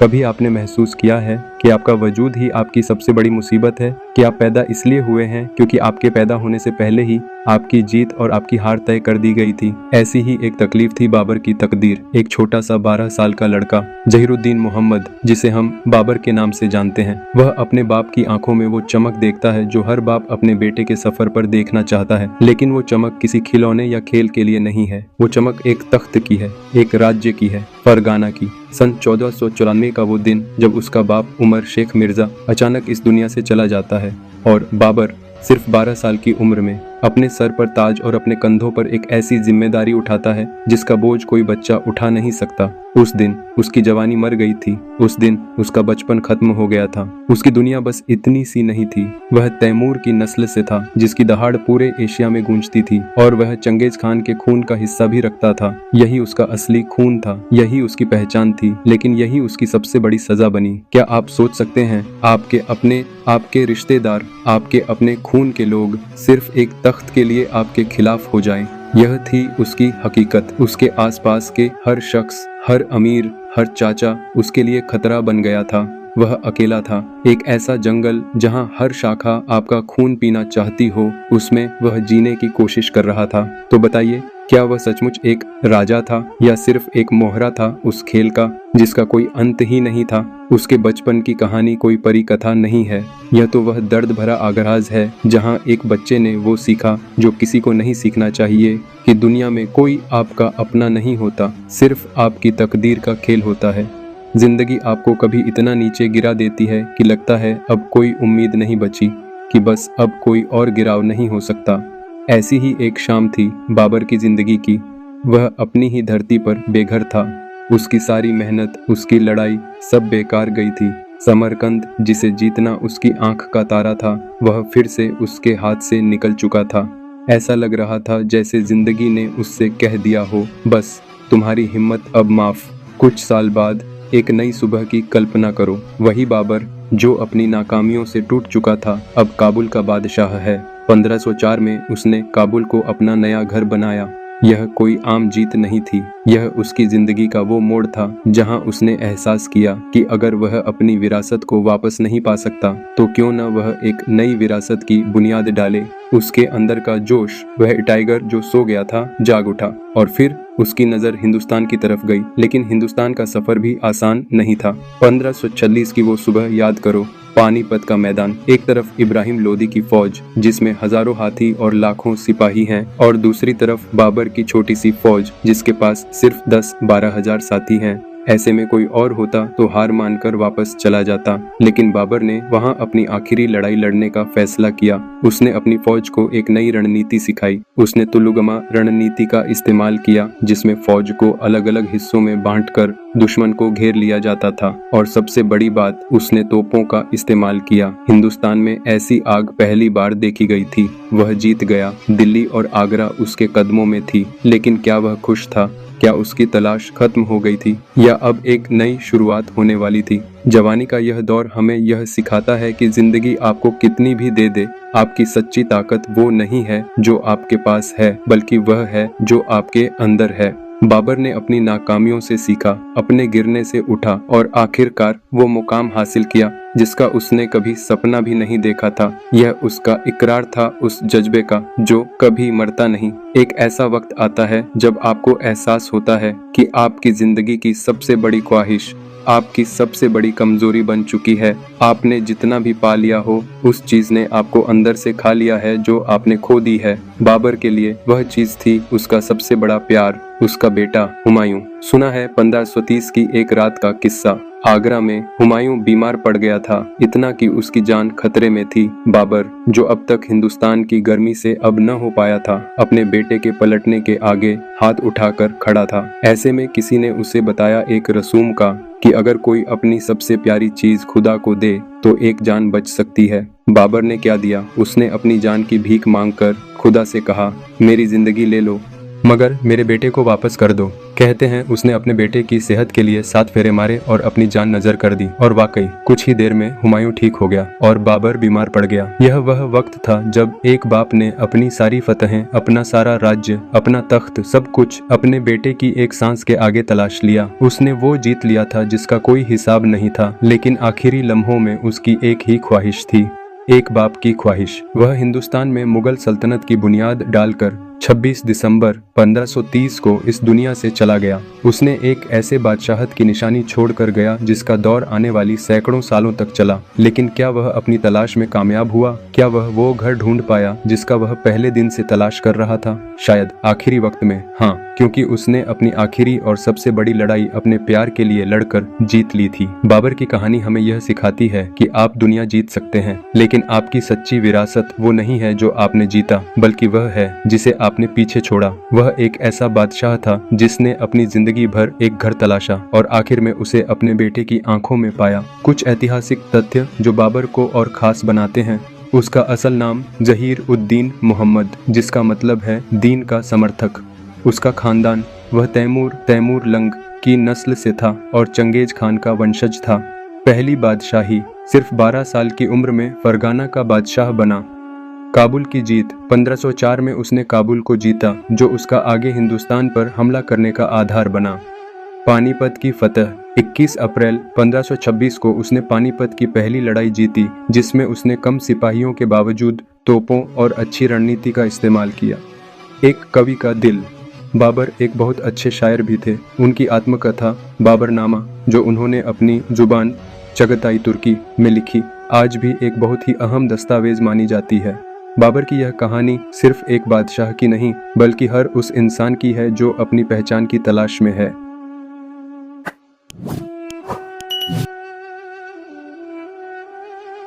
कभी आपने महसूस किया है कि आपका वजूद ही आपकी सबसे बड़ी मुसीबत है, कि आप पैदा इसलिए हुए हैं क्योंकि आपके पैदा होने से पहले ही आपकी जीत और आपकी हार तय कर दी गई थी। ऐसी ही एक तकलीफ थी बाबर की तकदीर। एक छोटा सा 12 साल का लड़का जहीरुद्दीन मोहम्मद, जिसे हम बाबर के नाम से जानते हैं, वह अपने बाप की आंखों में वो चमक देखता है जो हर बाप अपने बेटे के सफर पर देखना चाहता है। लेकिन वो चमक किसी खिलौने या खेल के लिए नहीं है, वो चमक एक तख्त की है, एक राज्य की है, फरगाना की। सन 1494 का वो दिन जब उसका बाप उमर शेख मिर्जा अचानक इस दुनिया से चला जाता है और बाबर सिर्फ 12 साल की उम्र में अपने सर पर ताज और अपने कंधों पर एक ऐसी जिम्मेदारी उठाता है जिसका बोझ कोई बच्चा उठा नहीं सकता। उस दिन उसकी जवानी मर गई थी, उस दिन उसका बचपन खत्म हो गया था। उसकी दुनिया बस इतनी सी नहीं थी, वह तैमूर की नस्ल से था जिसकी दहाड़ पूरे एशिया में गूंजती थी और वह चंगेज खान के खून का हिस्सा भी रखता था। यही उसका असली खून था, यही उसकी पहचान थी, लेकिन यही उसकी सबसे बड़ी सजा बनी। क्या आप सोच सकते हैं आपके अपने, आपके रिश्तेदार, आपके अपने खून के लोग सिर्फ एक तख्त के लिए आपके खिलाफ हो जाएं? यह थी उसकी हकीकत। उसके आसपास के हर शख्स, हर अमीर, हर चाचा उसके लिए खतरा बन गया था। वह अकेला था, एक ऐसा जंगल जहां हर शाखा आपका खून पीना चाहती हो, उसमें वह जीने की कोशिश कर रहा था। तो बताइए, क्या वह सचमुच एक राजा था या सिर्फ एक मोहरा था उस खेल का जिसका कोई अंत ही नहीं था? उसके बचपन की कहानी कोई परी कथा नहीं है, यह तो वह दर्द भरा आगाज है जहां एक बच्चे ने वो सीखा जो किसी को नहीं सीखना चाहिए, कि दुनिया में कोई आपका अपना नहीं होता, सिर्फ आपकी तकदीर का खेल होता है। जिंदगी आपको कभी इतना नीचे गिरा देती है कि लगता है अब कोई उम्मीद नहीं बची, कि बस अब कोई और गिराव नहीं हो सकता। ऐसी ही एक शाम थी बाबर की जिंदगी की। वह अपनी ही धरती पर बेघर था। उसकी सारी मेहनत, उसकी लड़ाई सब बेकार गई थी। समरकंद, जिसे जीतना उसकी आंख का तारा था, वह फिर से उसके हाथ से निकल चुका था। ऐसा लग रहा था जैसे जिंदगी ने उससे कह दिया हो, बस तुम्हारी हिम्मत अब माफ। कुछ साल बाद एक नई सुबह की कल्पना करो। वही बाबर जो अपनी नाकामियों से टूट चुका था, अब काबुल का बादशाह है। 1504 में उसने काबुल को अपना नया घर बनाया। यह कोई आम जीत नहीं थी, यह उसकी जिंदगी का वो मोड़ था जहां उसने एहसास किया कि अगर वह अपनी विरासत को वापस नहीं पा सकता तो क्यों न वह एक नई विरासत की बुनियाद डाले। उसके अंदर का जोश, वह टाइगर जो सो गया था, जाग उठा और फिर उसकी नजर हिंदुस्तान की तरफ गई। लेकिन हिंदुस्तान का सफर भी आसान नहीं था। 1546 की वो सुबह याद करो। पानीपत का मैदान, एक तरफ इब्राहिम लोदी की फौज जिसमें हजारों हाथी और लाखों सिपाही हैं, और दूसरी तरफ बाबर की छोटी सी फौज जिसके पास सिर्फ 10-12 हजार साथी हैं। ऐसे में कोई और होता तो हार मानकर वापस चला जाता, लेकिन बाबर ने वहां अपनी आखिरी लड़ाई लड़ने का फैसला किया। उसने अपनी फौज को एक नई रणनीति सिखाई। उसने तुलुगमा रणनीति का इस्तेमाल किया, जिसमें फौज को अलग अलग हिस्सों में बांटकर दुश्मन को घेर लिया जाता था। और सबसे बड़ी बात, उसने तोपों का इस्तेमाल किया। हिंदुस्तान में ऐसी आग पहली बार देखी गई थी। वह जीत गया। दिल्ली और आगरा उसके कदमों में थी, लेकिन क्या वह खुश था? क्या उसकी तलाश खत्म हो गई थी या अब एक नई शुरुआत होने वाली थी? जवानी का यह दौर हमें यह सिखाता है कि जिंदगी आपको कितनी भी दे दे, आपकी सच्ची ताकत वो नहीं है जो आपके पास है, बल्कि वह है जो आपके अंदर है। बाबर ने अपनी नाकामियों से सीखा, अपने गिरने से उठा और आखिरकार वो मुकाम हासिल किया जिसका उसने कभी सपना भी नहीं देखा था। यह उसका इकरार था उस जज्बे का जो कभी मरता नहीं। एक ऐसा वक्त आता है जब आपको एहसास होता है कि आपकी जिंदगी की सबसे बड़ी ख्वाहिश आपकी सबसे बड़ी कमजोरी बन चुकी है। आपने जितना भी पा लिया हो, उस चीज ने आपको अंदर से खा लिया है जो आपने खो दी है। बाबर के लिए वह चीज थी उसका सबसे बड़ा प्यार, उसका बेटा हुमायूं। सुना है 1530 की एक रात का किस्सा। आगरा में हुमायूं बीमार पड़ गया था, इतना कि उसकी जान खतरे में थी। बाबर, जो अब तक हिंदुस्तान की गर्मी से अब न हो पाया था, अपने बेटे के पलटने के आगे हाथ उठाकर खड़ा था। ऐसे में किसी ने उसे बताया एक रसूम का, कि अगर कोई अपनी सबसे प्यारी चीज खुदा को दे तो एक जान बच सकती है। बाबर ने क्या दिया? उसने अपनी जान की भीख मांगकर खुदा से कहा, मेरी जिंदगी ले लो। मगर मेरे बेटे को वापस कर दो। कहते हैं उसने अपने बेटे की सेहत के लिए 7 फेरे मारे और अपनी जान नजर कर दी। और वाकई कुछ ही देर में हुमायूं ठीक हो गया और बाबर बीमार पड़ गया। यह वह वक्त था जब एक बाप ने अपनी सारी फतहें, अपना सारा राज्य, अपना तख्त, सब कुछ अपने बेटे की एक सांस के आगे तलाश लिया। उसने वो जीत लिया था जिसका कोई हिसाब नहीं था, लेकिन आखिरी लम्हों में उसकी एक ही ख्वाहिश थी, एक बाप की ख्वाहिश। वह हिंदुस्तान में मुगल सल्तनत की बुनियाद डालकर 26 दिसंबर 1530 को इस दुनिया से चला गया। उसने एक ऐसे बादशाहत की निशानी छोड़कर गया जिसका दौर आने वाली सैकड़ों सालों तक चला। लेकिन क्या वह अपनी तलाश में कामयाब हुआ? क्या वह वो घर ढूंढ पाया जिसका वह पहले दिन से तलाश कर रहा था? शायद आखिरी वक्त में हाँ, क्योंकि उसने अपनी आखिरी और सबसे बड़ी लड़ाई अपने प्यार के लिए लड़कर जीत ली थी। बाबर की कहानी हमें यह सिखाती है कि आप दुनिया जीत सकते हैं, लेकिन आपकी सच्ची विरासत वो नहीं है जो आपने जीता, बल्कि वह है जिसे आपने पीछे छोड़ा। वह एक ऐसा बादशाह था जिसने अपनी जिंदगी भर एक घर तलाशा और आखिर में उसे अपने बेटे की आंखों में पाया। कुछ ऐतिहासिक तथ्य जो बाबर को और खास बनाते हैं। उसका असल नाम जहीर-उद-दीन मोहम्मद, जिसका मतलब है दीन का समर्थक। उसका खानदान, वह तैमूर लंग की नस्ल से था और चंगेज खान का वंशज था। पहली बादशाही, सिर्फ 12 साल की उम्र में फरगाना का बादशाह बना। काबुल की जीत, 1504 में उसने काबुल को जीता, जो उसका आगे हिंदुस्तान पर हमला करने का आधार बना। पानीपत की फतह, 21 अप्रैल 1526 को उसने पानीपत की पहली लड़ाई जीती, जिसमें उसने कम सिपाहियों के बावजूद तोपों और अच्छी रणनीति का इस्तेमाल किया। एक कवि का दिल, बाबर एक बहुत अच्छे शायर भी थे। उनकी आत्मकथा बाबरनामा, जो उन्होंने अपनी जुबान चगताई तुर्की में लिखी, आज भी एक बहुत ही अहम दस्तावेज मानी जाती है। बाबर की यह कहानी सिर्फ एक बादशाह की नहीं, बल्कि हर उस इंसान की है जो अपनी पहचान की तलाश में है।